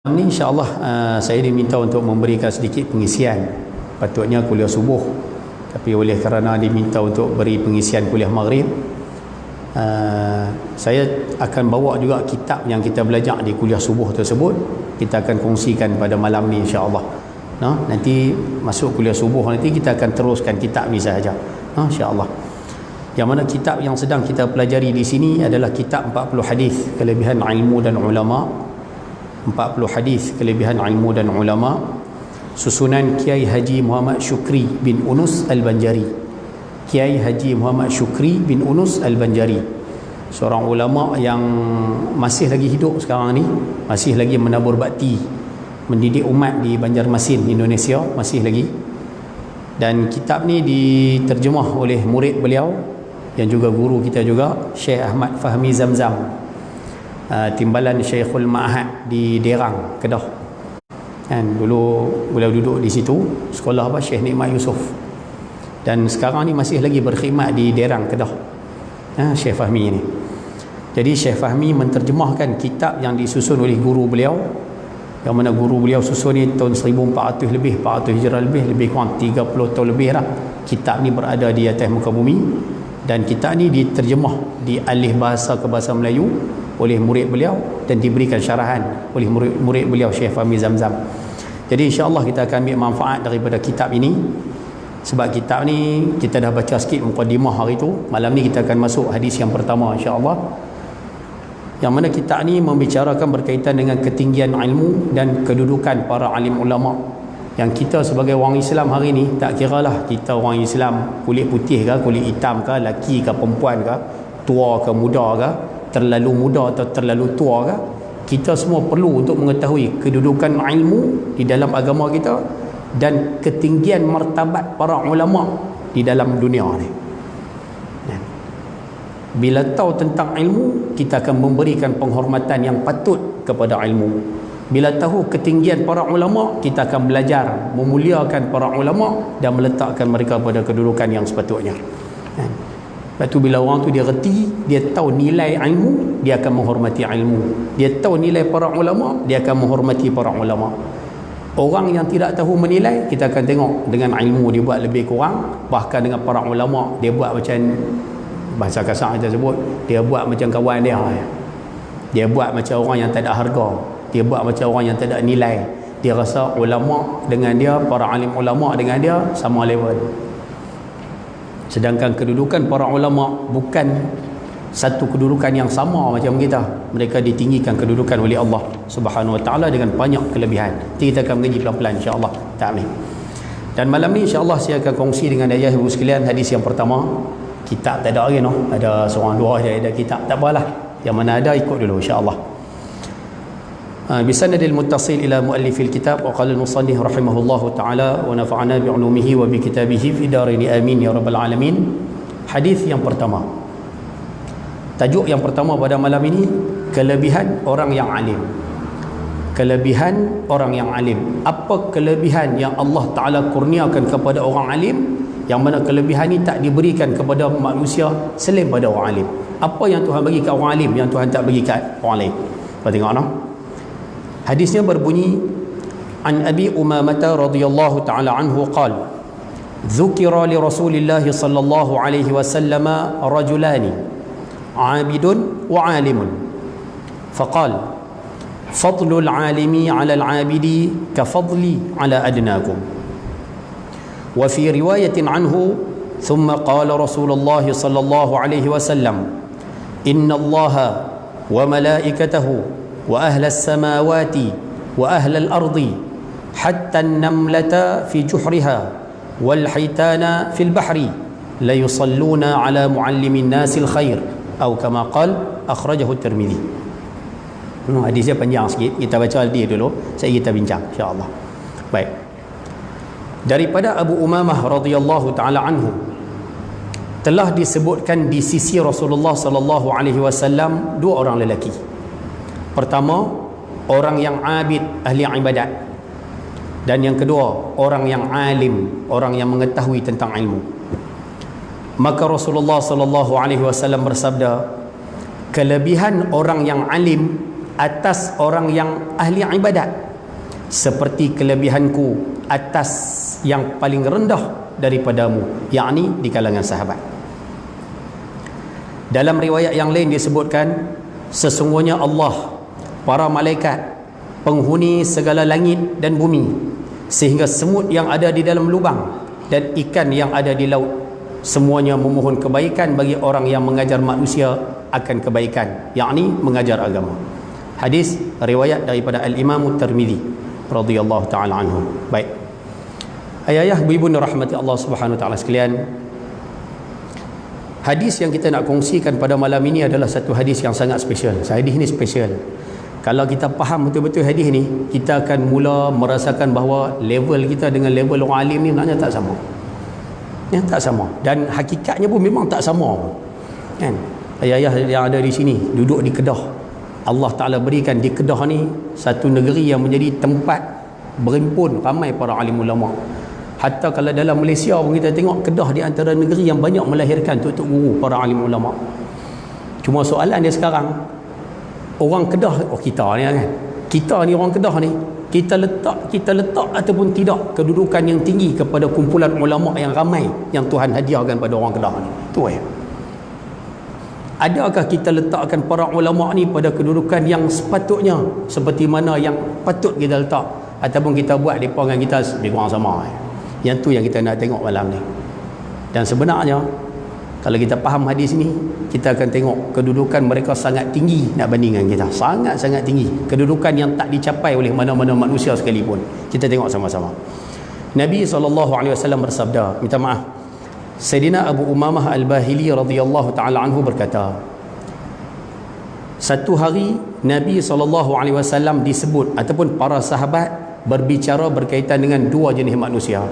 Ini insyaAllah saya diminta untuk memberikan sedikit pengisian. Patutnya kuliah subuh, tapi oleh kerana diminta untuk beri pengisian kuliah maghrib, saya akan bawa juga kitab yang kita belajar di kuliah subuh tersebut. Kita akan kongsikan pada malam ni insyaAllah. Nanti masuk kuliah subuh nanti kita akan teruskan kitab ni sahaja, insyaAllah. Yang mana kitab yang sedang kita pelajari di sini adalah kitab 40 hadis kelebihan ilmu dan ulama. 40 hadis kelebihan ilmu dan ulama, susunan Kiai Haji Muhammad Syukri bin Unus Al-Banjari. Kiai Haji Muhammad Syukri bin Unus Al-Banjari, seorang ulama yang masih lagi hidup sekarang ni, masih lagi menabur bakti, mendidik umat di Banjarmasin, Indonesia, masih lagi. Dan kitab ni diterjemah oleh murid beliau yang juga guru kita juga, Syekh Ahmad Fahmi Zamzam, timbalan Syekhul Ma'had di Derang, Kedah. Dulu beliau duduk di situ, sekolah Syekh Nikmat Yusof. Dan sekarang ni masih lagi berkhidmat di Derang, Kedah, Syekh Fahmi ni. Jadi Syekh Fahmi menterjemahkan kitab yang disusun oleh guru beliau, yang mana guru beliau susun ni tahun 1400 lebih, 400 Hijrah lebih kurang 30 tahun lebih dah. Kitab ni berada di atas muka bumi, dan kitab ni diterjemah dialih bahasa ke bahasa Melayu oleh murid beliau dan diberikan syarahan oleh murid beliau Syekh Fahmi Zamzam. Jadi insyaAllah kita akan ambil manfaat daripada kitab ini. Sebab kitab ni kita dah baca sikit mukadimah hari tu. Malam ni kita akan masuk hadis yang pertama insyaAllah, yang mana kitab ni membicarakan berkaitan dengan ketinggian ilmu dan kedudukan para alim ulama. Yang kita sebagai orang Islam hari ni, tak kiralah kita orang Islam kulit putih ke, kulit hitam ke, lelaki ke, perempuan ke, tua ke, muda ke, terlalu muda atau terlalu tua ke, kita semua perlu untuk mengetahui kedudukan ilmu di dalam agama kita dan ketinggian martabat para ulama di dalam dunia ni. Bila tahu tentang ilmu, kita akan memberikan penghormatan yang patut kepada ilmu. Bila tahu ketinggian para ulama, kita akan belajar memuliakan para ulama dan meletakkan mereka pada kedudukan yang sepatutnya. Lepas tu bila orang tu dia reti, dia tahu nilai ilmu, dia akan menghormati ilmu. Dia tahu nilai para ulama, dia akan menghormati para ulama. Orang yang tidak tahu menilai, kita akan tengok dengan ilmu dia buat lebih kurang, bahkan dengan para ulama dia buat macam, bahasa kasar kita sebut, dia buat macam kawan dia. Dia buat macam orang yang tak ada harga. Dia buat macam orang yang tak ada nilai. Dia rasa ulama dengan dia, para alim ulama dengan dia sama level. Sedangkan kedudukan para ulama bukan satu kedudukan yang sama macam kita. Mereka ditinggikan kedudukan oleh Allah Subhanahu Wa Taala dengan banyak kelebihan. Nanti kita akan mengaji pelan-pelan insya-Allah ta'ala. Dan malam ni insya-Allah saya akan kongsi dengan ayah ibu sekalian hadis yang pertama. Kitab tak ada lagi ada seorang dua saja ada kitab, tak apalah. Yang mana ada ikut dulu insya-Allah. بسند المتصل إلى مؤلف الكتاب وقال المصنف رحمه الله تعالى ونفعنا بعلومه وبكتابه في دارين آمين يا رب العالمين. Hadis yang pertama, tajuk yang pertama pada malam ini, kelebihan orang yang alim. Kelebihan orang yang alim. Apa kelebihan yang Allah Ta'ala kurniakan kepada orang alim, yang mana kelebihan ini tak diberikan kepada manusia selain pada orang alim? Apa yang Tuhan bagi kat orang alim yang Tuhan tak bagi kat orang lain? Kita tengok Hadisnya berbunyi, An Abi Umamah radhiyallahu ta'ala anhu qala, Dzukira li Rasulillah sallallahu alaihi wasallam rajulani, abidun wa alimun. Faqala, Fadlul alimi ala al-abidi ka fadli ala adnakum. Wa fi riwayatin anhu, Thumma qala Rasulullah sallallahu alaihi wasallam, Inna Allaha wa malaikatahu وأهل السماوات وأهل الأرض حتى النملة في جحرها والحيتان في البحر ليصلون على معلم الناس الخير أو كما قال أخرجه الترمذي. Hadisnya panjang sikit, kita baca dia dulu, saya kita bincang insya-Allah. Baik. Daripada Abu Umamah radhiyallahu taala anhu, telah disebutkan di sisi Rasulullah sallallahu alaihi wasallam dua orang lelaki. Pertama, orang yang abid, ahli ibadat. Dan yang kedua, orang yang alim, orang yang mengetahui tentang ilmu. Maka Rasulullah sallallahu alaihi wasallam bersabda, kelebihan orang yang alim atas orang yang ahli ibadat, seperti kelebihanku atas yang paling rendah daripadamu, yakni di kalangan sahabat. Dalam riwayat yang lain disebutkan, sesungguhnya Allah, para malaikat, penghuni segala langit dan bumi, sehingga semut yang ada di dalam lubang dan ikan yang ada di laut, semuanya memohon kebaikan bagi orang yang mengajar manusia akan kebaikan, yakni mengajar agama. Hadis riwayat daripada Al-Imam Tirmizi radhiyallahu taala anhu. Baik. Ayah-ayah, ibu-ibu rahmati Allah Subhanahu wa taala sekalian, hadis yang kita nak kongsikan pada malam ini adalah satu hadis yang sangat special. Hadis ini special. Kalau kita faham betul-betul hadis ni, kita akan mula merasakan bahawa level kita dengan level orang alim ni maknanya tak sama. Ya, tak sama. Dan hakikatnya pun memang tak sama. Kan? Ayah-ayah yang ada di sini duduk di Kedah. Allah Taala berikan di Kedah ni satu negeri yang menjadi tempat berhimpun ramai para alim ulama. Hatta kalau dalam Malaysia pun kita tengok, Kedah di antara negeri yang banyak melahirkan tok-tok guru para alim ulama. Cuma soalan dia sekarang, orang Kedah, kita ni kan, kita ni orang Kedah ni, kita letak ataupun tidak kedudukan yang tinggi kepada kumpulan ulama yang ramai yang Tuhan hadiahkan pada orang Kedah ni. Tu ya. Adakah kita letakkan para ulama ni pada kedudukan yang sepatutnya seperti mana yang patut kita letak, ataupun kita buat depa dengan kita lebih kurang sama? Yang tu yang kita nak tengok malam ni. Dan sebenarnya kalau kita faham hadis ni, kita akan tengok kedudukan mereka sangat tinggi nak bandingkan kita. Sangat-sangat tinggi. Kedudukan yang tak dicapai oleh mana-mana manusia sekalipun. Kita tengok sama-sama. Nabi SAW bersabda, minta maaf, Sayyidina Abu Umamah Al-Bahili radhiyallahu ta'ala anhu berkata, satu hari Nabi SAW disebut ataupun para sahabat berbicara berkaitan dengan dua jenis manusia.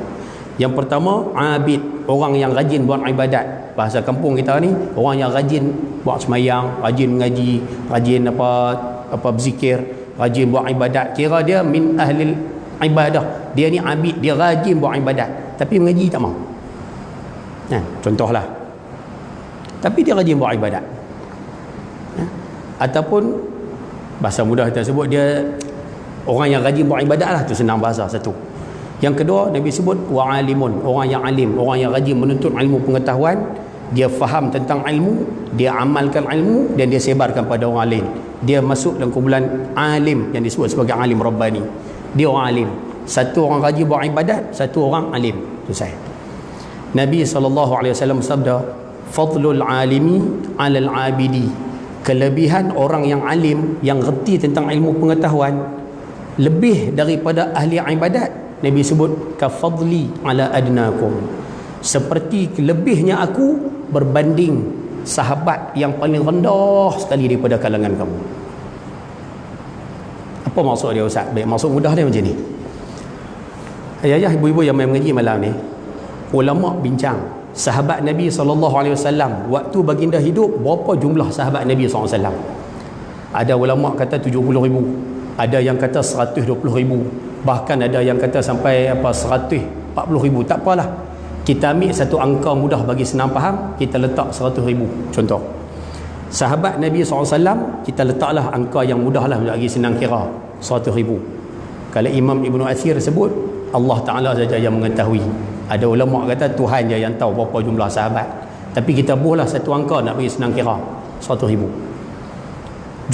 Yang pertama, abid, orang yang rajin buat ibadat. Bahasa kampung kita ni, orang yang rajin buat semayang, rajin mengaji, rajin apa berzikir, rajin buat ibadat. Kira dia min ahli ibadah. Dia ni abid, dia rajin buat ibadat, tapi mengaji tak mau. Nah, contohlah. Tapi dia rajin buat ibadat. Ataupun bahasa mudah kita sebut dia orang yang rajin buat ibadat lah, tu senang bahasa satu. Yang kedua, Nabi sebut wa'alimun, orang yang alim, orang yang rajin menuntut ilmu pengetahuan, dia faham tentang ilmu, dia amalkan ilmu dan dia sebarkan pada orang lain. Dia masuk dalam kumpulan alim yang disebut sebagai alim rabbani. Dia orang alim. Satu orang rajin buat ibadat, satu orang alim. Selesai. Nabi SAW sabda, fadlul alimi 'alal 'abidi. Kelebihan orang yang alim, yang reti tentang ilmu pengetahuan, lebih daripada ahli ibadat. Nabi sebut kafadli ala adnakum, seperti lebihnya aku berbanding sahabat yang paling rendah sekali daripada kalangan kamu. Apa maksud dia Ustaz? Baik, maksud mudah dia macam ni. Ayah-ayah, ibu-ibu yang main mengaji malam ni, ulama bincang sahabat Nabi SAW waktu baginda hidup, berapa jumlah sahabat Nabi SAW? Ada ulama kata 70,000, ada yang kata 120,000, bahkan ada yang kata sampai 140,000. Tak apalah, kita ambil satu angka mudah bagi senang faham, kita letak 100,000 contoh. Sahabat Nabi SAW, kita letaklah angka yang mudah lah bagi senang kira, 100,000. Kalau Imam Ibn Athir sebut, Allah Ta'ala saja yang mengetahui. Ada ulama kata Tuhan je yang tahu berapa jumlah sahabat. Tapi kita buatlah satu angka nak bagi senang kira, 100,000.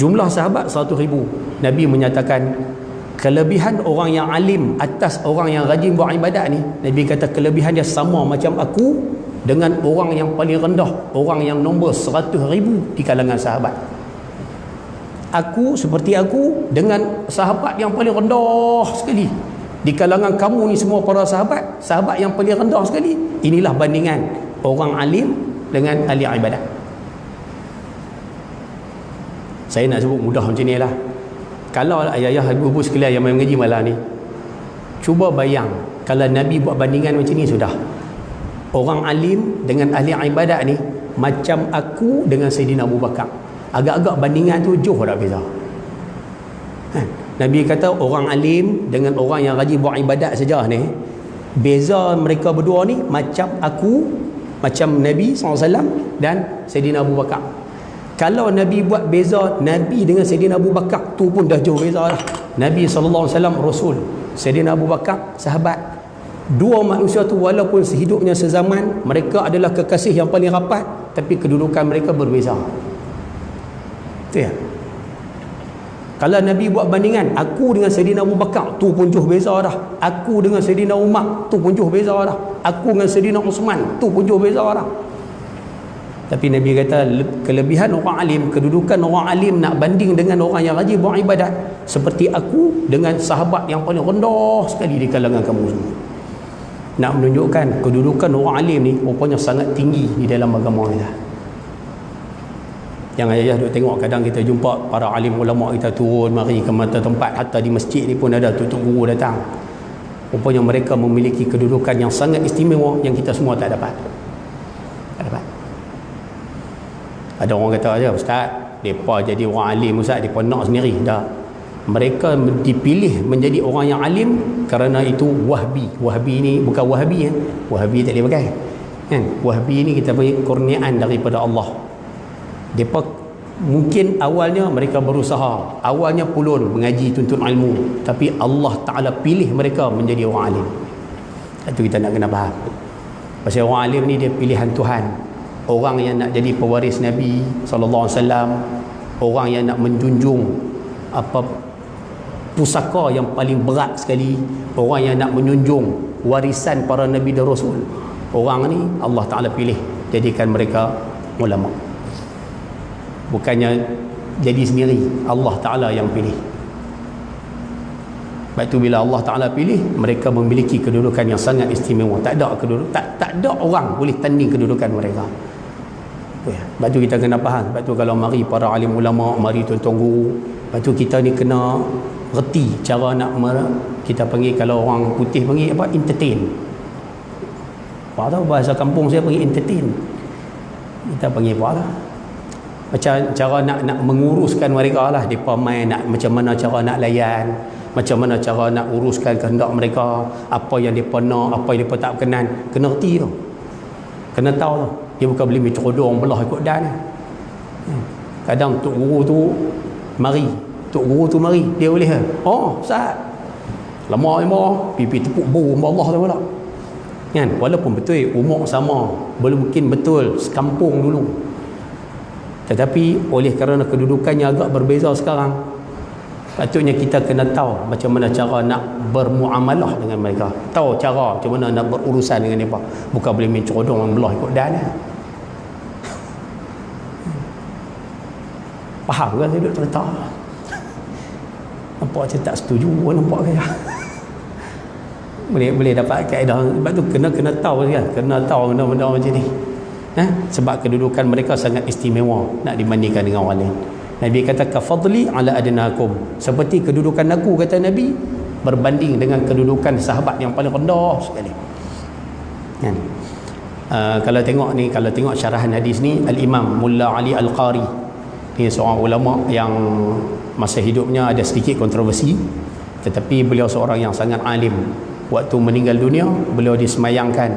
Jumlah sahabat 100,000. Nabi menyatakan kelebihan orang yang alim atas orang yang rajin buat ibadat ni, Nabi kata kelebihan dia sama macam aku dengan orang yang paling rendah, orang yang nombor 100,000 di kalangan sahabat. Aku seperti aku dengan sahabat yang paling rendah sekali di kalangan kamu ni semua para sahabat, sahabat yang paling rendah sekali. Inilah bandingan orang alim dengan ahli ibadat. Saya nak sebut mudah macam ni lah. Kalau ayah-ayah, ibu-ibu sekalian yang main mengaji malam ni, cuba bayang kalau Nabi buat bandingan macam ni sudah. Orang alim dengan ahli ibadat ni macam aku dengan Sayyidina Abu Bakar. Agak-agak bandingan tu jauh dah beza. Nabi kata orang alim dengan orang yang rajin buat ibadat saja ni, beza mereka berdua ni macam aku, macam Nabi SAW dan Sayyidina Abu Bakar. Kalau Nabi buat beza Nabi dengan Sayyidina Abu Bakar, tu pun dah jauh beza lah. Nabi SAW Rasul, Sayyidina Abu Bakar sahabat. Dua manusia tu walaupun sehidupnya sezaman, mereka adalah kekasih yang paling rapat, tapi kedudukan mereka berbeza. Itu ya. Kalau Nabi buat bandingan, aku dengan Sayyidina Abu Bakar, tu pun jauh beza dah. Aku dengan Sayyidina Umar, tu pun jauh beza dah. Aku dengan Sayyidina Uthman, tu pun jauh beza dah. Tapi Nabi kata kelebihan orang alim, kedudukan orang alim nak banding dengan orang yang rajin buat ibadat, seperti aku dengan sahabat yang paling rendah sekali di kalangan kamu semua. Nak menunjukkan kedudukan orang alim ni rupanya sangat tinggi di dalam agama kita. Yang ayah duk tengok, kadang kita jumpa para alim ulama kita turun mari ke mata tempat, hatta di masjid ni pun ada tutup guru datang. Rupanya mereka memiliki kedudukan yang sangat istimewa yang kita semua tak dapat. Tak dapat. Ada orang kata aja, ustaz, depa jadi orang alim ustaz, depa nak sendiri. Dah. Mereka dipilih menjadi orang yang alim kerana itu wahbi. Wahbi ni bukan wahbi kan. Wahbi tak boleh pakai. Kan? Wahbi ni kita panggil kurniaan daripada Allah. Depa mungkin awalnya mereka berusaha, awalnya pulun mengaji tuntut ilmu, tapi Allah Taala pilih mereka menjadi orang alim. Itu kita nak kena faham. Pasal orang alim ni dia pilihan Tuhan. Orang yang nak jadi pewaris Nabi SAW, orang yang nak menjunjung apa pusaka yang paling berat sekali, orang yang nak menjunjung warisan para Nabi dan Rasul. Orang ni Allah Ta'ala pilih jadikan mereka ulama. Bukannya jadi sendiri, Allah Ta'ala yang pilih. Sebab itu bila Allah Ta'ala pilih, mereka memiliki kedudukan yang sangat istimewa. Tak ada orang boleh tanding kedudukan mereka. Sebab tu kita kena faham. Sebab tu kalau mari para alim ulama, mari tuan-tuan guru, sebab tu kita ni kena reti cara nak kita panggil, kalau orang putih panggil apa, entertain. Apa tahu bahasa kampung saya panggil entertain. Kita panggil apa lah, macam cara nak menguruskan mereka lah. Mereka main nak macam mana cara nak layan, macam mana cara nak uruskan kehendak mereka, apa yang mereka nak, apa yang mereka tak berkenan. Kena reti tu, kena tahu tu. Dia bukan boleh mencodong belah ikut dan. Kadang tok guru tu mari, dia boleh ke? Oh, Ustaz, lama pipi tepuk bu Allah tu pula. Kan? Walaupun betul umur sama, belum mungkin betul sekampung dulu. Tetapi oleh kerana kedudukannya agak berbeza sekarang, patutnya kita kena tahu macam mana cara nak bermuamalah dengan mereka. Tahu cara macam mana nak berurusan dengan mereka. Bukan boleh mencodong belah ikut dan. Faham kan saya duduk cerita? Nampak macam tak setuju, nampak kaya. Boleh dapat kaedah. Sebab tu kena tahu kan, kena tahu benda-benda macam ni. Sebab kedudukan mereka sangat istimewa nak dibandingkan dengan orang lain. Nabi kata kafadli ala adnakum, seperti kedudukan aku, kata Nabi, berbanding dengan kedudukan sahabat yang paling rendah sekali. Kan? Kalau tengok syarahan hadis ni, Al-Imam Mulla Ali Al-Qari, ini seorang ulama yang masa hidupnya ada sedikit kontroversi, tetapi beliau seorang yang sangat alim. Waktu meninggal dunia, beliau disemayangkan,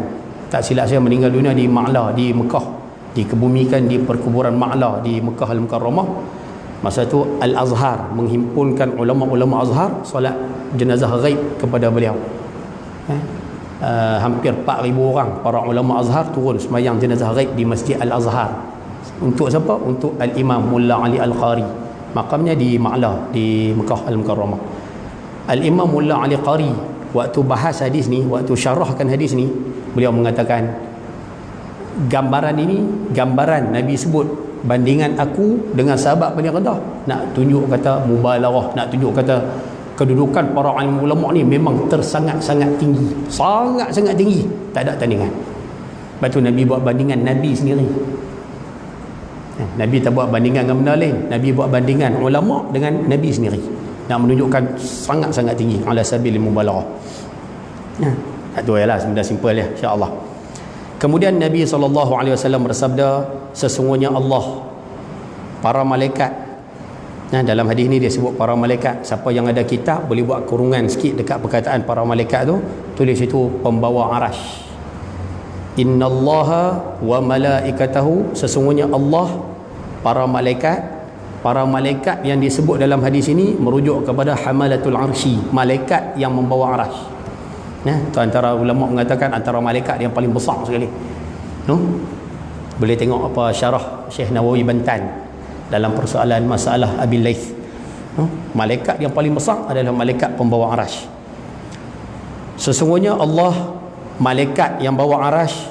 tak silap saya meninggal dunia di Ma'la, di Mekah, dikebumikan di perkuburan Ma'la di Mekah Al-Mukarramah. Masa tu Al-Azhar menghimpunkan ulama-ulama Azhar solat jenazah ghaib kepada beliau. Hampir 4,000 orang para ulama Azhar turun semayang jenazah ghaib di Masjid Al-Azhar. Untuk siapa? Untuk Al-Imam Mulla Ali Al-Qari. Makamnya di Ma'la di Mekah Al-Mukarramah. Al-Imam Mulla Ali Qari waktu bahas hadis ni, waktu syarahkan hadis ni, beliau mengatakan gambaran ini, gambaran Nabi sebut bandingan aku dengan sahabat paling rendah, nak tunjuk kata mubalarah, nak tunjuk kata kedudukan para alim ulama ni memang tersangat-sangat tinggi, sangat-sangat tinggi, tak ada tandingan. Lepas tu Nabi buat bandingan Nabi sendiri. Nabi tak buat bandingan dengan benda lain, Nabi buat bandingan ulama dengan Nabi sendiri, nak menunjukkan sangat-sangat tinggi ala sabilil mubalarah. Itu ialah benda simple ya, insya-Allah. Kemudian Nabi SAW bersabda, sesungguhnya Allah, para malaikat. Dalam hadis ni dia sebut para malaikat. Siapa yang ada kitab boleh buat kurungan sikit dekat perkataan para malaikat tu, tulis itu pembawa arash. Innallaha wa malaikatahu, sesungguhnya Allah para malaikat yang disebut dalam hadis ini merujuk kepada hamalatul arsy, malaikat yang membawa arasy. Itu antara ulama mengatakan antara malaikat yang paling besar sekali. Boleh tengok apa syarah Syekh Nawawi Bantan dalam persoalan masalah Abil Laith. Malaikat yang paling besar adalah malaikat pembawa arasy. Sesungguhnya Allah malaikat yang bawa arasy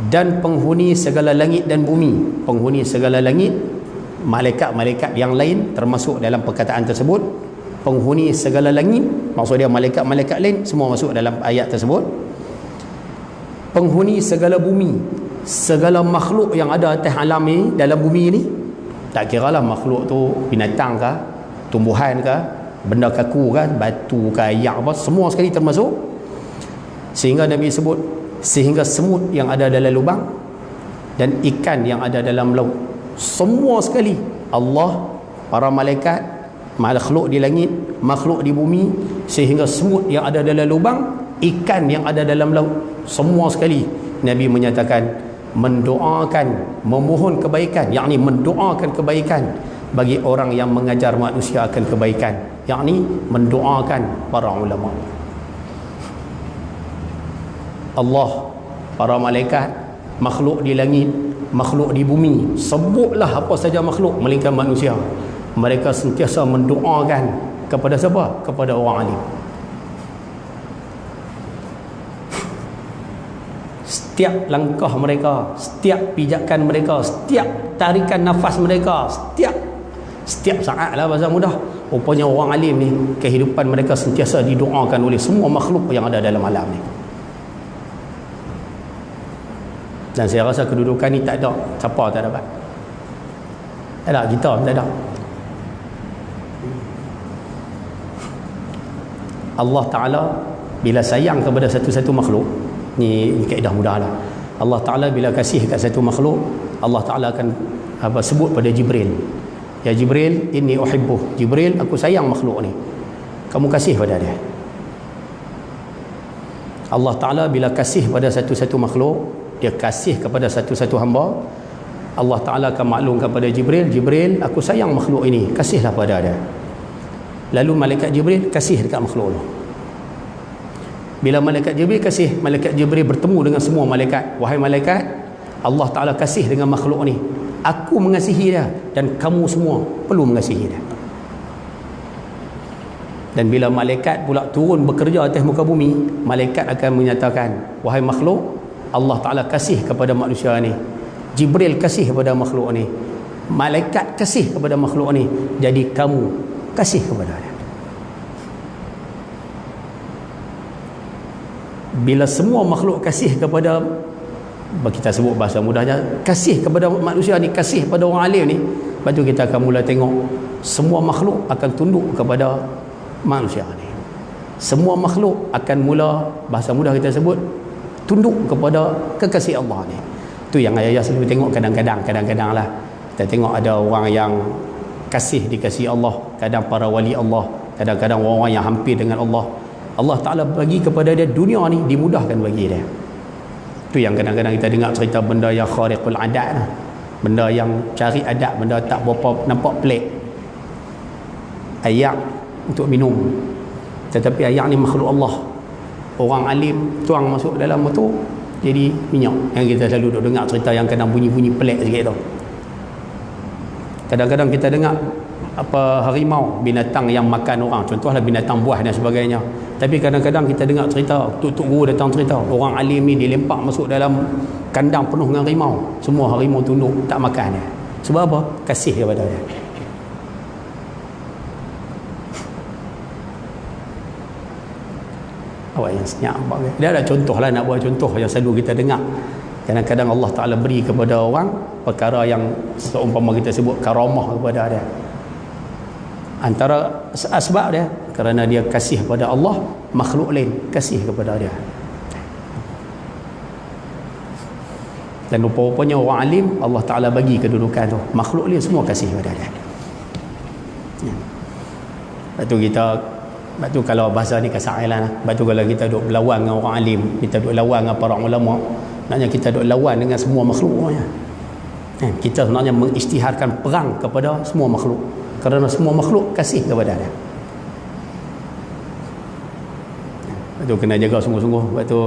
dan penghuni segala langit dan bumi. Penghuni segala langit, malaikat-malaikat yang lain termasuk dalam perkataan tersebut. Penghuni segala langit, maksud dia malaikat-malaikat lain semua masuk dalam ayat tersebut. Penghuni segala bumi, segala makhluk yang ada atas alam ini, dalam bumi ini, tak kiralah makhluk tu binatang ke, tumbuhan ke, benda kaku ke, batu ke, ayak apa, semua sekali termasuk. Sehingga Nabi sebut, sehingga semut yang ada dalam lubang dan ikan yang ada dalam laut, semua sekali Allah, para malaikat, makhluk di langit, makhluk di bumi, sehingga semut yang ada dalam lubang, ikan yang ada dalam laut, semua sekali Nabi menyatakan mendoakan, memohon kebaikan, yakni mendoakan kebaikan bagi orang yang mengajar manusia akan kebaikan, yakni mendoakan para ulama. Allah, para malaikat, makhluk di langit, makhluk di bumi, sebutlah apa saja makhluk melainkan manusia, mereka sentiasa mendoakan kepada siapa? Kepada orang alim. Setiap langkah mereka, setiap pijakan mereka, setiap tarikan nafas mereka, setiap saat lah bahasa mudah, rupanya orang alim ni kehidupan mereka sentiasa didoakan oleh semua makhluk yang ada dalam alam ni. Dan saya rasa kedudukan ni tak ada siapa tak dapat. Tak ada, kita tak ada. Allah Ta'ala bila sayang kepada satu-satu makhluk, ni kaedah mudah lah, Allah Ta'ala bila kasih kat satu makhluk, Allah Ta'ala akan sebut pada Jibril, ya Jibril, inni uhibbuh, Jibril, aku sayang makhluk ni, kamu kasih pada dia. Allah Ta'ala bila kasih pada satu-satu makhluk, dia kasih kepada satu-satu hamba, Allah Ta'ala akan maklumkan kepada Jibril, Jibril, aku sayang makhluk ini, kasihlah pada dia. Lalu malaikat Jibril kasih dekat makhluk tu. Bila malaikat Jibril kasih, malaikat Jibril bertemu dengan semua malaikat, wahai malaikat, Allah Ta'ala kasih dengan makhluk ni, aku mengasihi dia dan kamu semua perlu mengasihi dia. Dan bila malaikat pula turun bekerja atas muka bumi, malaikat akan menyatakan, wahai makhluk, Allah Ta'ala kasih kepada manusia ni, Jibril kasih kepada makhluk ni, malaikat kasih kepada makhluk ni, jadi kamu kasih kepada dia. Bila semua makhluk kasih kepada, kita sebut bahasa mudahnya, kasih kepada manusia ni, kasih kepada orang alim ni, lepas tu kita akan mula tengok semua makhluk akan tunduk kepada manusia ni. Semua makhluk akan mula, bahasa mudah kita sebut, tunduk kepada kekasih Allah ni. Tu yang ayah selalu tengok kadang-kadang lah. Kita tengok ada orang yang dikasih Allah, kadang para wali Allah, kadang-kadang orang-orang yang hampir dengan Allah, Allah Ta'ala bagi kepada dia dunia ni, dimudahkan bagi dia. Tu yang kadang-kadang kita dengar cerita benda yang khariqul adat lah, benda yang cari adat, benda tak berapa nampak pelik. Ayak untuk minum, tetapi ayak ni makhluk Allah, orang alim tuang masuk dalam tu jadi minyak. Yang kita selalu duk dengar cerita yang kadang bunyi-bunyi pelik sikit tu. Kadang-kadang kita dengar harimau, binatang yang makan orang, contohlah binatang buah dan sebagainya. Tapi kadang-kadang kita dengar cerita, tuk guru datang cerita, orang alim ni dilempak masuk dalam kandang penuh dengan harimau, semua harimau tunduk tak makan dia. Sebab apa? Kasih kepada dia. Awak yang senyap. Dia ada contoh lah, nak buat contoh yang selalu kita dengar. Kadang-kadang Allah Ta'ala beri kepada orang perkara yang seumpama kita sebut karamah kepada dia. Antara sebab dia kerana dia kasih kepada Allah, makhluk lain kasih kepada dia. Dan rupa-rupanya orang alim Allah Ta'ala bagi kedudukan tu, makhluk lain semua kasih kepada dia. Lepas tu sebab tu kalau bahasa ni kasar lah. Sebab tu kalau kita duk berlawan dengan orang alim, kita duk lawan dengan para ulama, maknanya kita duk lawan dengan semua makhluk. Kita sebenarnya mengisytiharkan perang kepada semua makhluk, kerana semua makhluk kasih kepada dia. Sebab tu kena jaga sungguh-sungguh. Sebab tu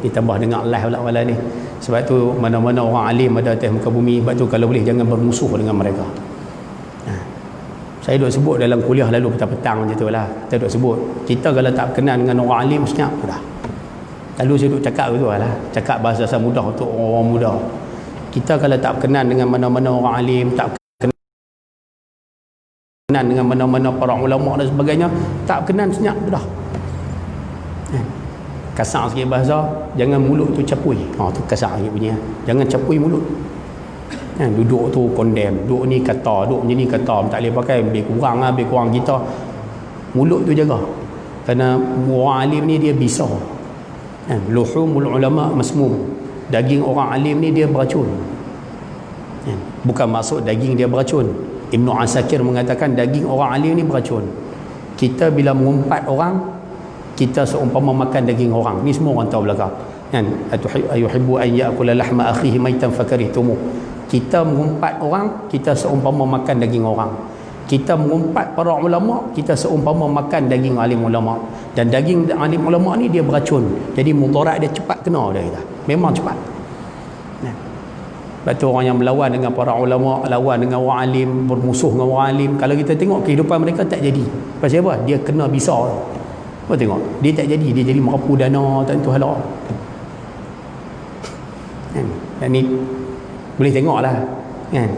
ditambah dengan live pula ni. Sebab tu mana-mana orang alim ada atas muka bumi, sebab tu kalau boleh jangan bermusuh dengan mereka. Saya duk sebut dalam kuliah lalu petang-petang macam tu lah. Kita duk sebut, kita kalau tak berkenan dengan orang alim senyap tu dah. Lalu saya duk cakap tu lah, cakap bahasa mudah untuk orang muda. Kita kalau tak berkenan dengan mana-mana orang alim, tak berkenan dengan mana-mana para ulama dan sebagainya, tak berkenan senyap tu dah. Kasar sikit bahasa, jangan mulut tu capui. Tu kasar sikit punya. Jangan capui mulut. Duduk tu condemn, duduk ni kata, duduk ni kata, tak boleh pakai, lebih kurang kita. Mulut tu jaga. Kerana orang alim ni dia bisa. Luhumul ulama masmum. Daging orang alim ni dia beracun. Bukan maksud daging dia beracun. Ibnu Asakir mengatakan daging orang alim ni beracun. Kita bila mengumpat orang, kita seumpama makan daging orang. Ni semua orang tahu belakang. Ayuhibbu an ya'kula lahma akhihi maitan fakarihtumu. Kita mengumpat orang, kita seumpama makan daging orang. Kita mengumpat para ulama, kita seumpama makan daging alim ulama. Dan daging alim ulama ni dia beracun. Jadi mudarat dia cepat kena dia kata. Memang cepat. Sebab tu orang yang melawan dengan para ulama, lawan dengan orang alim, bermusuh dengan orang alim, kalau kita tengok kehidupan mereka tak jadi. Pasal apa? Dia kena bisa. Kau tengok, dia tak jadi, dia jadi merapu dana tak tentu halal. Dan ni boleh tengok lah.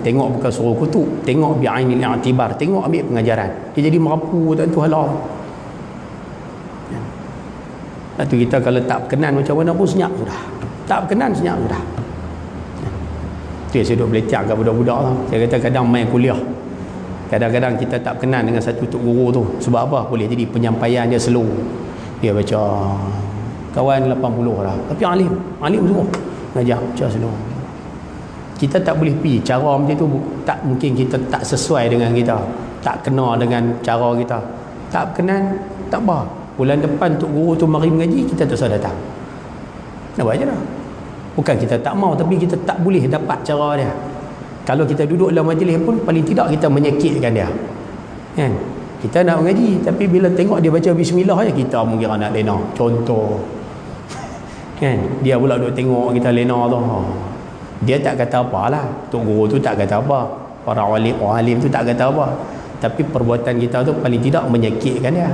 Tengok bukan suruh kutuk, tengok bi'ainil i'tibar, tengok ambil pengajaran. Dia jadi merapu tak tentu halal. Lepas tu kita kalau tak berkenan macam mana pun senyap sudah. Tak berkenan senyap sudah. Tu yang saya duduk beletak kat budak-budak tu. Saya kata kadang main kuliah, kadang-kadang kita tak berkenan dengan satu tok guru tu. Sebab apa? Boleh jadi penyampaian dia slow. Dia baca kawan 80 lah, tapi alim semua ngajak baca slow. Kita tak boleh pergi cara macam tu, tak mungkin, kita tak sesuai dengan kita, tak kena dengan cara kita, tak berkenan, tak apa. Bulan depan tok guru tu mari mengaji, kita tak usah datang. Nak buat je dah. Bukan kita tak mau, tapi kita tak boleh dapat cara dia. Kalau kita duduk dalam majlis pun, paling tidak kita menyakitkan dia. Kita nak mengaji, tapi bila tengok dia baca bismillah je, kita mungkin nak lena. Contoh. Dia pula duduk tengok kita lena tu. Dia tak kata apalah. Tok guru tu tak kata apa. Para orang alim tu tak kata apa. Tapi perbuatan kita tu paling tidak menyakitkan dia.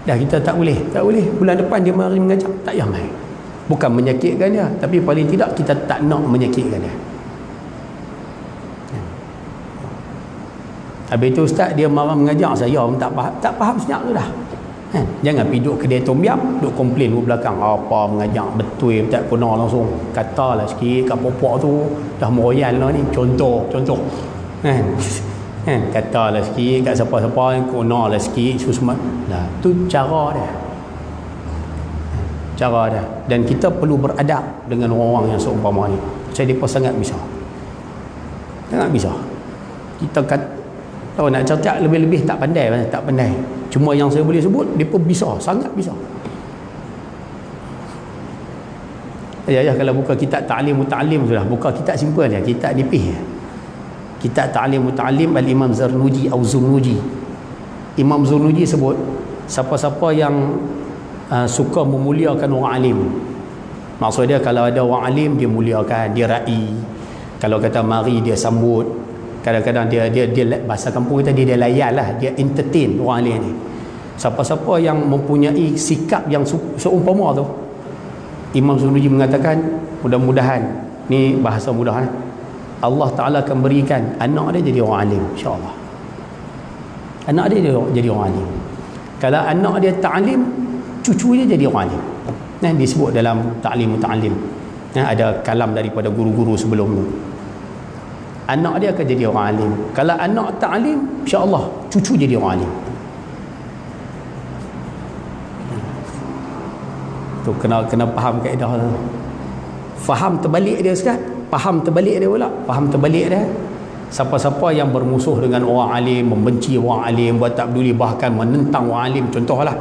Dah kita tak boleh. Bulan depan dia mari mengajak, tak payah mai. Bukan menyakitkan dia, tapi paling tidak kita tak nak menyakitkan dia. Habis tu ustaz dia marah mengajak saya, tak faham senyap tu dah. Jangan pergi duduk kedai tom yam, duduk komplain duduk belakang, apa mengajak betul tak kena langsung. Katalah sikit kat popok tu dah meroyan lah ni, contoh. Katalah sikit kat siapa-siapa, kena lah sikit susmat. Dah tu cara dia. Dan kita perlu beradab dengan orang-orang yang seumpama ni. Saya mereka sangat bisa. Kita tahu nak cerita lebih-lebih tak pandai. Cuma yang saya boleh sebut, mereka bisa, sangat bisa. Ya, kalau buka kitab Ta'lim Muta'allim sudah, buka kitab simple je, kitab nipih. Kitab Ta'lim Muta'allim Al-Imam Zarnuji atau Zurnuji. Imam Zurnuji sebut, siapa-siapa yang suka memuliakan orang alim. Maksud dia kalau ada orang alim dia muliakan, dia ra'i. Kalau kata mari dia sambut. Kadang-kadang dia bahasa kampung kita dia layan lah, dia entertain orang alim ni. Siapa-siapa yang mempunyai sikap yang seumpama tu, Imam Zunuji mengatakan mudah-mudahan, ni bahasa mudah, Allah Ta'ala akan berikan anak dia jadi orang alim, insya-Allah. Anak dia jadi orang alim. Kalau anak dia ta'alim, cucu dia jadi orang alim. Disebut dalam Ta'lim Muta'allim. Ada kalam daripada guru-guru sebelum tu. Anak dia akan jadi orang alim. Kalau anak ta'alim, insya-Allah cucu jadi orang alim. Tu kena faham kaedah tu. Faham terbalik dia sekat. Faham terbalik dia. Siapa-siapa yang bermusuh dengan orang alim, membenci orang alim, buat tak peduli, bahkan menentang orang alim, contohlah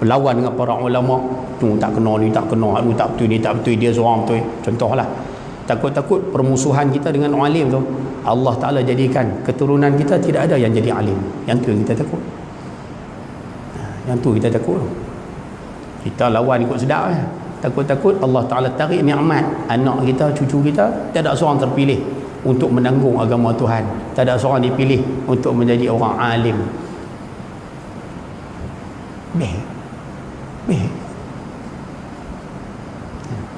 berlawan dengan para ulama, tu tak kena, ni tak kena, tu tak betul, ni tak betul, dia seorang betul, contohlah. Takut-takut permusuhan kita dengan alim tu, Allah Ta'ala jadikan keturunan kita tidak ada yang jadi alim. Yang tu yang kita takut. Yang tu kita takut. Kita lawan ikut sedap ya. Takut-takut Allah Ta'ala tarik nikmat anak kita, cucu kita, tak ada seorang terpilih untuk menanggung agama Tuhan, tak ada seorang dipilih untuk menjadi orang alim.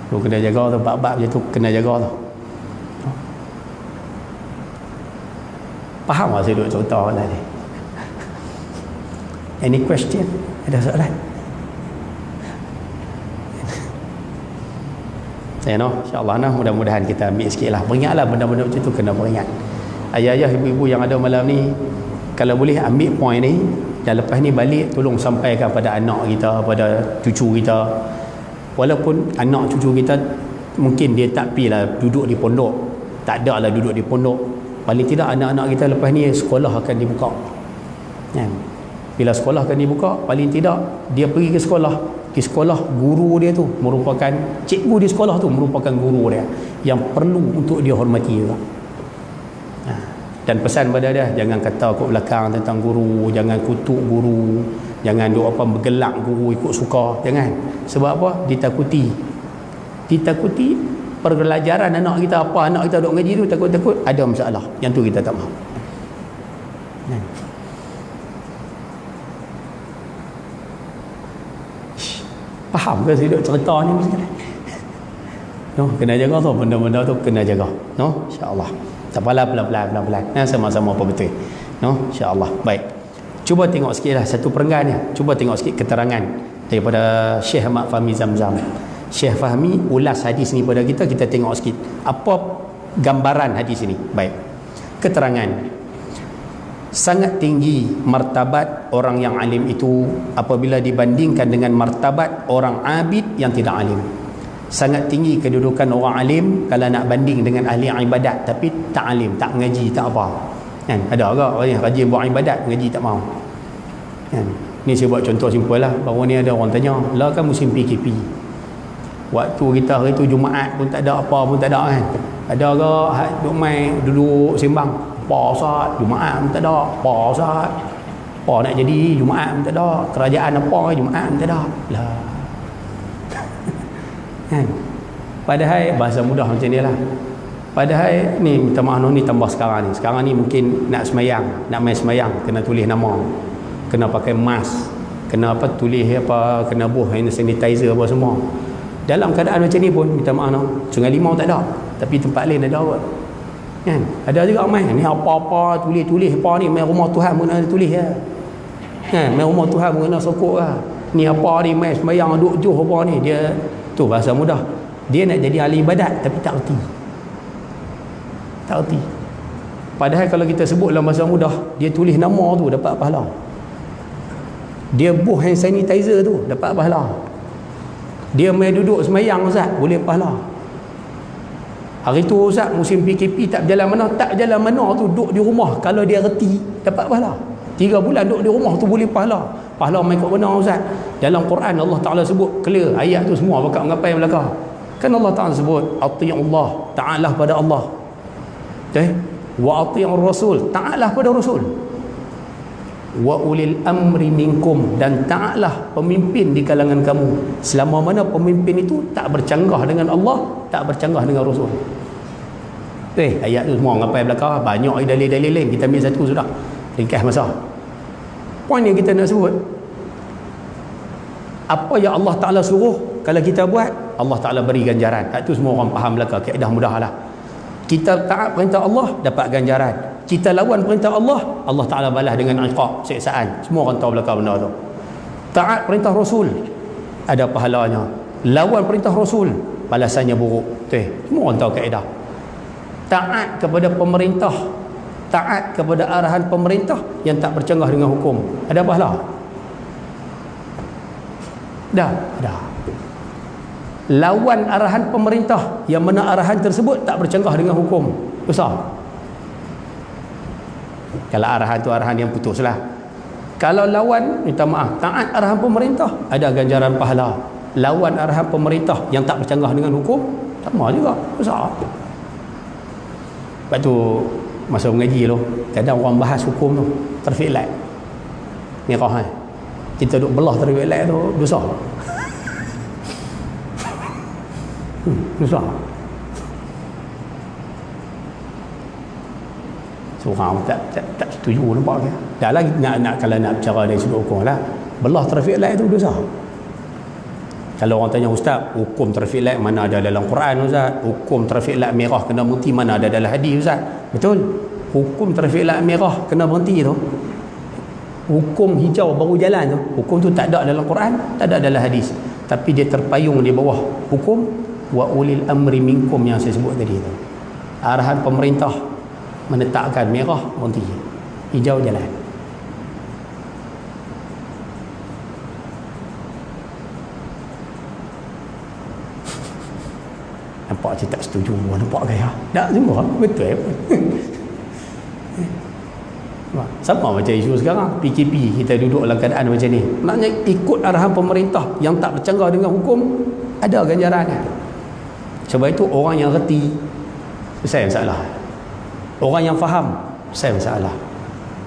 Lu kena jaga tu, bab-bab je tu kena jaga tu. Faham tak saya duduk cerita tadi? Any question? Ada soalan? Ya no, insya-Allah nah, mudah-mudahan kita ambil sikitlah. Peringatlah benda-benda macam tu kena peringat. Ayah-ayah, ibu-ibu yang ada malam ni, kalau boleh ambil poin ni dan lepas ni balik tolong sampaikan pada anak kita, pada cucu kita. Walaupun anak cucu kita mungkin dia tak pilah duduk di pondok, tak ada lah duduk di pondok, paling tidak anak-anak kita lepas ni sekolah akan dibuka kan? Bila sekolah akan dibuka, paling tidak dia pergi ke sekolah, di sekolah guru dia tu merupakan cikgu di sekolah tu, merupakan guru dia yang perlu untuk dia hormati juga. Dan pesan pada dia, jangan kata kat belakang tentang guru, jangan kutuk guru, jangan duk apa bergelak guru ikut suka, jangan. Sebab apa? Ditakuti pelajaran anak kita, apa anak kita duk ngaji tu, takut-takut ada masalah. Yang tu kita tak mahu. Faham ke saya duk cerita ni sekarang? No, kena jaga tu, benda-benda tu kena jaga. No, insya-Allah. Tak apalah, pelan-pelan. Sama-sama apa betul. No, insya-Allah. Baik. Cuba tengok sikitlah satu perenggan ni. Cuba tengok sikit keterangan daripada Syekh Ahmad Fahmi Zamzam. Syekh Fahmi ulas hadis ni pada kita, kita tengok sikit apa gambaran hadis ini. Baik. Keterangan. Sangat tinggi martabat orang yang alim itu apabila dibandingkan dengan martabat orang abid yang tidak alim. Sangat tinggi kedudukan orang alim kalau nak banding dengan ahli ibadat tapi tak alim, tak ngaji, tak apa. Kan? Ada agak orang yang rajin buat ibadat, ngaji tak mau. Kan? Ni saya buat contoh simple lah. Baru ni ada orang tanya, lah kan musim PKP. Waktu kita hari tu Jumaat pun tak ada, apa pun tak ada kan. Ada agak duk main duduk sembang. Apa Ustaz? Jumaat pun tak ada. Apa Ustaz? Apa nak jadi? Jumaat pun tak ada. Kerajaan apa? Jumaat pun tak ada. Lah. Kan? Padahal bahasa mudah macam ni lah. Padahal ni minta maaf ni tambah sekarang ni. Sekarang ni mungkin nak semayang, nak main semayang kena tulis nama. Kena pakai mask. Kena apa tulis apa, kena buh hand sanitizer apa semua. Dalam keadaan macam ni pun minta maaf Sungai Limau tak ada, tapi tempat lain ada kot. Kan? Ada juga main ni apa-apa tulis-tulis apa ni, main rumah Tuhan pun kena tulis ya. Kan? Main rumah Tuhan pun kena sokok lah. Ni apa ni main semayang duk juh apa ni, dia tu bahasa mudah. Dia nak jadi ahli ibadat tapi tak erti. Tak erti. Padahal kalau kita sebut dalam bahasa mudah, dia tulis nama tu dapat pahala. Dia buh hand sanitizer tu dapat pahala. Dia main duduk semayang Ustaz boleh pahala. Hari tu Ustaz musim PKP tak berjalan mana, tak berjalan mana tu duduk di rumah, kalau dia reti dapat pahala. 3 bulan duduk di rumah tu boleh pahala. Pahala main kat mana Ustaz? Dalam Quran Allah Ta'ala sebut clear ayat tu semua, bakal mengapai belakang. Kan Allah Ta'ala sebut ati'ullah, ta'alah pada Allah. Wa ati'ur rasul, ta'alah pada rasul. Wa ulil amri minkum, dan ta'alah pemimpin di kalangan kamu, selama mana pemimpin itu tak bercanggah dengan Allah, tak bercanggah dengan rasul. Ayat tu semua mengapai belakang. Banyak dalil-dalil lain, kita ambil satu sudah, ringkas masa. Poin yang kita nak sebut, apa yang Allah Ta'ala suruh kalau kita buat, Allah Ta'ala beri ganjaran. Itu semua orang faham belakang, kaedah mudah lah. Kita taat perintah Allah, dapat ganjaran. Kita lawan perintah Allah, Allah Ta'ala balas dengan iqab, siksaan. Semua orang tahu belakang benda tu. Taat perintah Rasul, ada pahalanya. Lawan perintah Rasul, balasannya buruk. Semua orang tahu kaedah. Taat kepada pemerintah, taat kepada arahan pemerintah yang tak bercanggah dengan hukum, ada pahala? Dah. Lawan arahan pemerintah yang mana arahan tersebut tak bercanggah dengan hukum, besar. Kalau arahan tu arahan yang putus lah. Kalau lawan, minta maaf, taat arahan pemerintah, ada ganjaran pahala. Lawan arahan pemerintah yang tak bercanggah dengan hukum, sama juga besar. Lepas tu masa mengaji tu kadang orang bahas hukum tu terfilat merah kan, kita duk belah terfilat tu dosa. Dosa. Seorang tak setuju nampak ke? Dah lagi nak kalau nak bicara dari sudut hukum lah, belah traffic light tu dosa. Kalau orang tanya ustaz, hukum traffic light mana ada dalam Quran ustaz? Hukum traffic light merah kena berhenti mana ada dalam hadis ustaz? Betul. Hukum traffic light merah kena berhenti tu, hukum hijau baru jalan tu, hukum tu tak ada dalam Quran, tak ada dalam hadis, tapi dia terpayung di bawah hukum wa ulil amri minkum yang saya sebut tadi tu. Arahan pemerintah menetapkan merah berhenti, hijau jalan. Nampak je tak setuju, nampak gaya tak semua betul. Sama macam isu sekarang PKP, kita duduk dalam keadaan macam ni, maknanya ikut arahan pemerintah yang tak bercanggah dengan hukum ada ganjaran. Sebab itu orang yang reti selesai masalah, orang yang faham selesai masalah,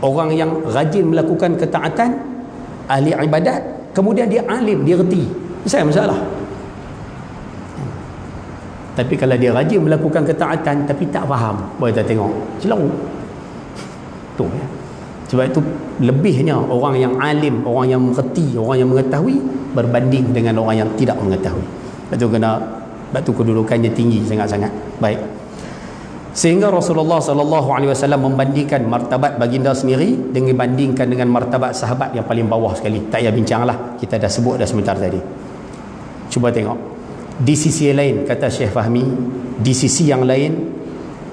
orang yang rajin melakukan ketaatan, ahli ibadat, kemudian dia alim, dia reti, selesai masalah. Tapi kalau dia rajin melakukan ketaatan tapi tak faham, boleh kita tengok celau tu ya. Sebab itu lebihnya orang yang alim, orang yang mengerti, orang yang mengetahui berbanding dengan orang yang tidak mengetahui. Sebab tu kedudukannya tinggi sangat-sangat. Baik. Sehingga Rasulullah SAW membandingkan martabat baginda sendiri dengan bandingkan dengan martabat sahabat yang paling bawah sekali. Tak payah bincanglah, kita dah sebut dah sebentar tadi. Cuba tengok. Di sisi lain, kata Syekh Fahmi, di sisi yang lain,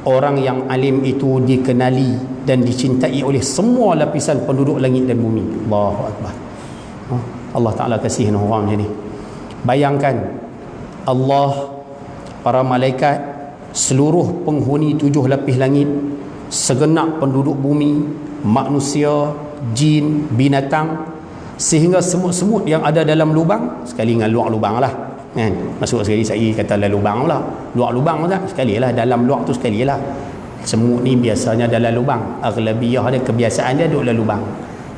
orang yang alim itu dikenali dan dicintai oleh semua lapisan penduduk langit dan bumi. Allahu Akbar. Allah Ta'ala kasihin orang macam ni. Bayangkan Allah, para malaikat, seluruh penghuni 7 lapis langit, segenap penduduk bumi, manusia, jin, binatang, sehingga semut-semut yang ada dalam lubang, sekali dengan luar lubang lah kan, masuk sekali, saya kata dalam lubang lah, luar lubang tak? Sekali lah, dalam luar tu sekali lah. Semut ni biasanya dalam lubang, aghlabiyah dia, kebiasaan dia duduk dalam lubang,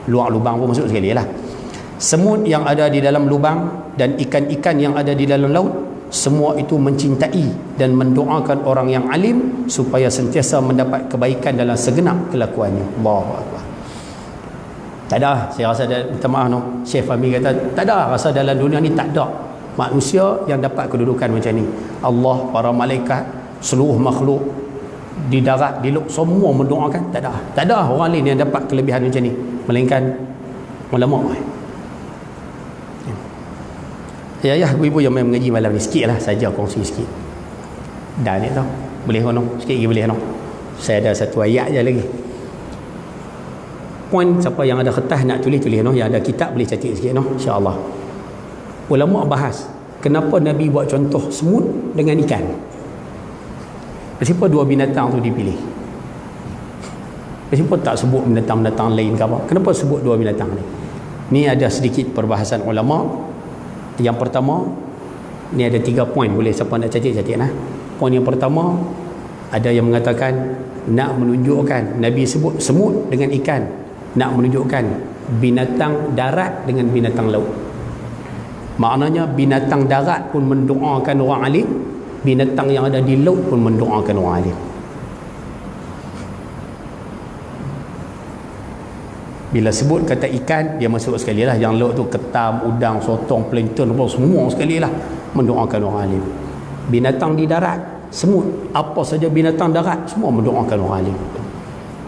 luar lubang pun masuk sekali lah. Semut yang ada di dalam lubang dan ikan-ikan yang ada di dalam laut, semua itu mencintai dan mendoakan orang yang alim supaya sentiasa mendapat kebaikan dalam segenap kelakuannya. Allahu Akbar. Tak ada, saya rasa minta maaf no, Syekh Fahmi kata tak ada, rasa dalam dunia ni tak ada manusia yang dapat kedudukan macam ni. Allah, para malaikat, seluruh makhluk di darat, di laut, semua mendoakan. Tak ada orang lain yang dapat kelebihan macam ni melainkan ulama. Ya ibu-ibu yang main mengaji malam ni, sikit lah saja kongsi sikit. Dah ni tau, boleh kono sikit lagi, boleh no. Saya ada satu ayat je lagi. Poin siapa yang ada kertas nak tulis no, yang ada kitab boleh catat sikit no, insya-Allah. Ulama bahas kenapa Nabi buat contoh semut dengan ikan. Kenapa dua binatang tu dipilih? Kenapa tak sebut binatang-binatang lain ke apa? Kenapa sebut dua binatang ni? Ni ada sedikit perbahasan ulama. Yang pertama, ni ada 3 poin, boleh siapa nak catat nah. Poin yang pertama, ada yang mengatakan nak menunjukkan Nabi sebut semut dengan ikan, nak menunjukkan binatang darat dengan binatang laut. Maknanya binatang darat pun mendoakan orang alim, binatang yang ada di laut pun mendoakan orang alim. Bila sebut kata ikan, dia masuk sekali lah. Yang laut tu ketam, udang, sotong, plankton, semua sekali lah mendoakan orang alim. Binatang di darat, semut, apa saja binatang darat, semua mendoakan orang alim.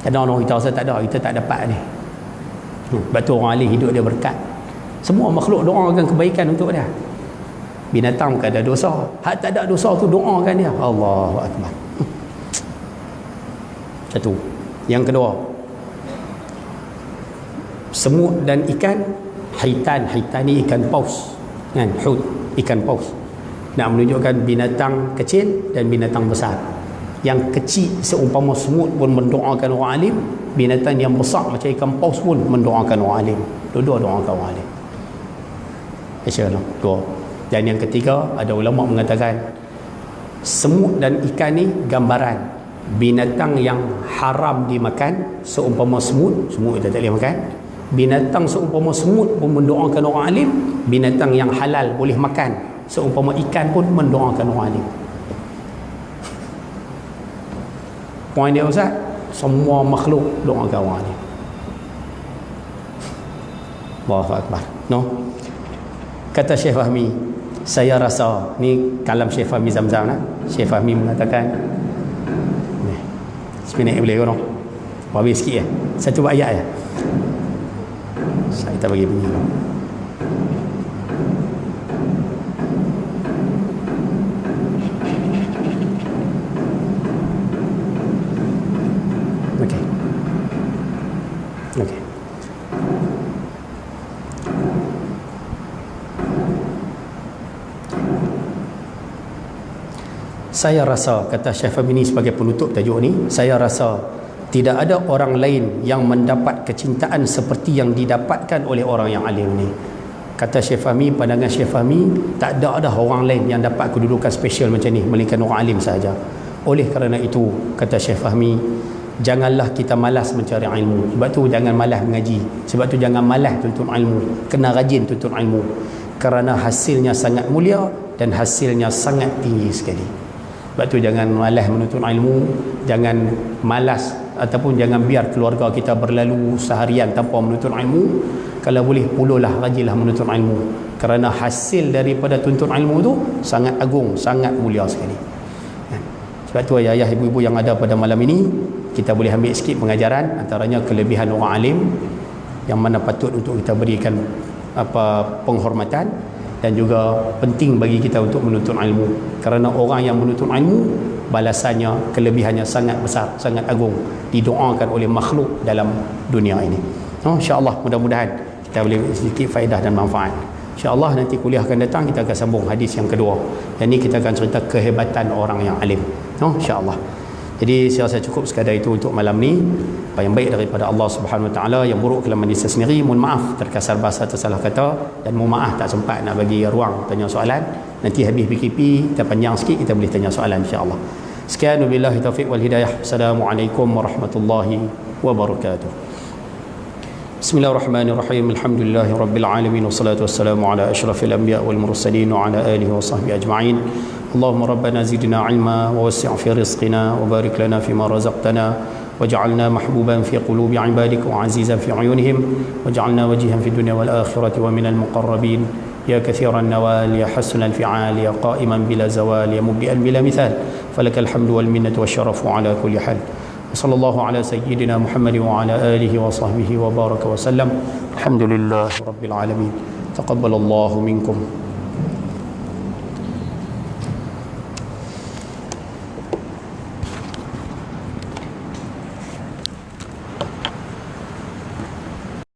Kadang orang kita rasa tak ada, kita tak dapat ni. Sebab tu orang alim hidup dia berkat. Semua makhluk doakan kebaikan untuk dia. Binatang bukan ada dosa, hak tak ada dosa tu doakan dia. Allahu Akbar. Satu. Yang kedua, semut dan ikan, haitan ni ikan paus kan, hut, ikan paus, nak menunjukkan binatang kecil dan binatang besar. Yang kecil seumpama semut pun mendoakan orang alim, binatang yang besar macam ikan paus pun mendoakan orang alim. Dua-dua doakan orang alim. InsyaAllah. Dua. Dan yang ketiga, ada ulama mengatakan Semut dan ikan ni gambaran binatang yang haram dimakan. Seumpama semut kita tak boleh makan. Binatang seumpama semut pun mendoakan orang alim. Binatang yang halal boleh makan. Seumpama ikan pun mendoakan orang alim. Poin dia Ustaz, semua makhluk doakan orang alim. Allahu Akbar. No? Kata Syekh Fahmi, saya rasa, ni kalam Syekh Fahmi Zamzam lah. Syekh Fahmi mengatakan ni, sebenarnya boleh korang habis sikit ya. Saya cuba ayat ya. Kita bagi bunyi. Okey. Okey. Saya rasa, kata Syekh Fahmi ni sebagai penutup tajuk ni, saya rasa tidak ada orang lain yang mendapat kecintaan seperti yang didapatkan oleh orang yang alim ni. Kata Syekh Fahmi, pandangan Syekh Fahmi, tak ada orang lain yang dapat kedudukan special macam ni melainkan orang alim sahaja. Oleh kerana itu, kata Syekh Fahmi, janganlah kita malas mencari ilmu. Sebab tu jangan malas mengaji. Sebab tu jangan malas tuntut ilmu. Kena rajin tuntut ilmu. Kerana hasilnya sangat mulia dan hasilnya sangat tinggi sekali. Sebab tu jangan malas menuntut ilmu, jangan malas ataupun jangan biar keluarga kita berlalu seharian tanpa menuntut ilmu. Kalau boleh puluhlah, rajinlah menuntut ilmu. Kerana hasil daripada tuntut ilmu tu sangat agung, sangat mulia sekali. Sebab tu ayah-ayah, ibu-ibu yang ada pada malam ini, kita boleh ambil sikit pengajaran, antaranya kelebihan orang alim yang mana patut untuk kita berikan penghormatan, dan juga penting bagi kita untuk menuntut ilmu. Kerana orang yang menuntut ilmu, balasannya, kelebihannya sangat besar, sangat agung, didoakan oleh makhluk dalam dunia ini. InsyaAllah, mudah-mudahan kita boleh sedikit faedah dan manfaat. InsyaAllah nanti kuliah akan datang kita akan sambung hadis yang kedua. Dan ni kita akan cerita kehebatan orang yang alim. InsyaAllah. Jadi saya rasa cukup sekadar itu untuk malam ni. Apa yang baik daripada Allah Subhanahu Wa Taala, yang buruk kelaman diri sendiri. Mohon maaf terkasar bahasa, tersalah kata, dan mohon maaf tak sempat nak bagi ruang tanya soalan. Nanti habis PKP kita panjang sikit, kita boleh tanya soalan insya-Allah. Sekian, wabillahi taufiq wal hidayah. Assalamualaikum warahmatullahi wabarakatuh. Bismillahirrahmanirrahim. Alhamdulillahirabbil alamin wassalatu wassalamu ala asyrafil anbiya wal mursalin wa ala alihi wa sahbihi ajma'in. اللهم ربنا زدنا علما ووسع في رزقنا وبارك لنا فيما رزقتنا واجعلنا محبوبا في قلوب عبادك وعزيزا في عيونهم واجعلنا وجيها في الدنيا والآخرة ومن المقربين يا كثير النوال يا حسن الفعال يا قائما بلا زوال يا مبدئا بلا مثال فلك الحمد والمنة والشرف على كل حال. وصلى الله على سيدنا محمد وعلى آله وصحبه وبارك وسلم. الحمد لله رب العالمين. تقبل الله منكم.